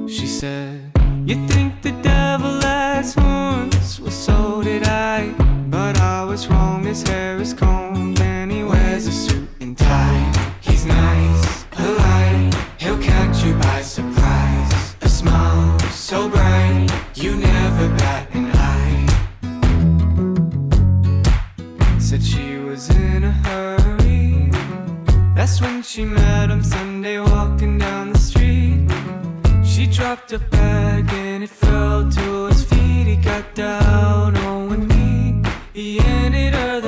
She said, "You think the devil has horns? Well, so did I. But I was wrong, his hair is combed and he wears a suit and tie. He's nice, polite, he'll catch you by surprise. A smile so bright, you never bat an eye." Said she was in a hurry. That's when she met him Sunday walking down the street. She dropped a bag and it fell to his feet. He got down on one knee. He handed her the